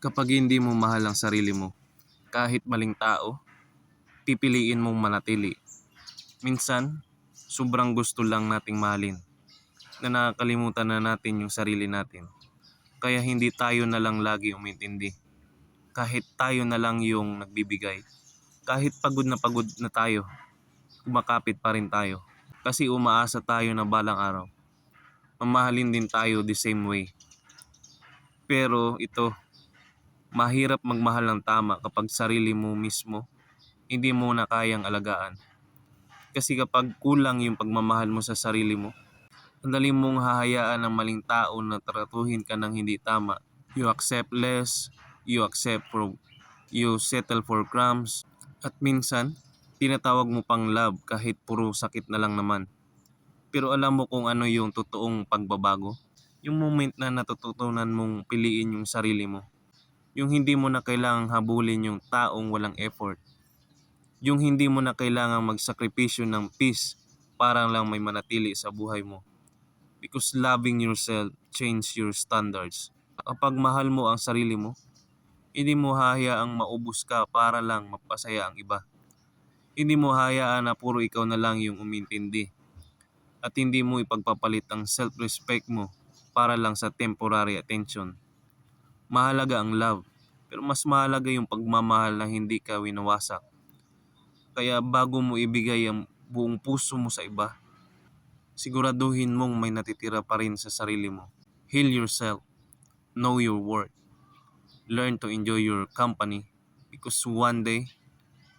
Kapag hindi mo mahal ang sarili mo, kahit maling tao, pipiliin mong manatili. Minsan, sobrang gusto lang nating mahalin na nakakalimutan na natin yung sarili natin. Kaya hindi tayo na lang lagi umintindi. Kahit tayo na lang yung nagbibigay. Kahit pagod na tayo, kumakapit pa rin tayo. Kasi umaasa tayo na balang araw, mamahalin din tayo the same way. Pero ito, mahirap magmahal ng tama kapag sarili mo mismo hindi mo na kayang alagaan. Kasi kapag kulang yung pagmamahal mo sa sarili mo, ang dali mong hahayaan ng maling tao na tratuhin ka ng hindi tama. You accept less, you settle for crumbs, at minsan, tinatawag mo pang love kahit puro sakit na lang naman. Pero alam mo kung ano yung totoong pagbabago? Yung moment na natututunan mong piliin yung sarili mo. Yung hindi mo na kailangang habulin yung taong walang effort. Yung hindi mo na kailangang magsakripisyo ng peace para lang may manatili sa buhay mo. Because loving yourself change your standards. Kapag mahal mo ang sarili mo, hindi mo hahayaang maubos ka para lang mapasaya ang iba. Hindi mo hayaan na puro ikaw na lang yung umintindi. At hindi mo ipagpapalit ang self-respect mo para lang sa temporary attention. Mahalaga ang love, pero mas mahalaga yung pagmamahal na hindi ka winawasak. Kaya bago mo ibigay ang buong puso mo sa iba, siguraduhin mong may natitira pa rin sa sarili mo. Heal yourself. Know your worth. Learn to enjoy your company because one day,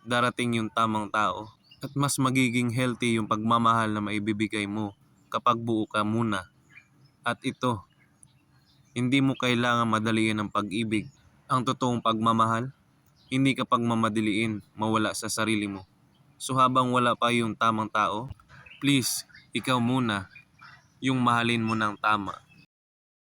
darating yung tamang tao at mas magiging healthy yung pagmamahal na maibibigay mo kapag buo ka muna. At ito, hindi mo kailangan madaliin ang pag-ibig. Ang totoong pagmamahal, hindi kapag mamadiliin, mawala sa sarili mo. So habang wala pa yung tamang tao, please, ikaw muna yung mahalin mo ng tama.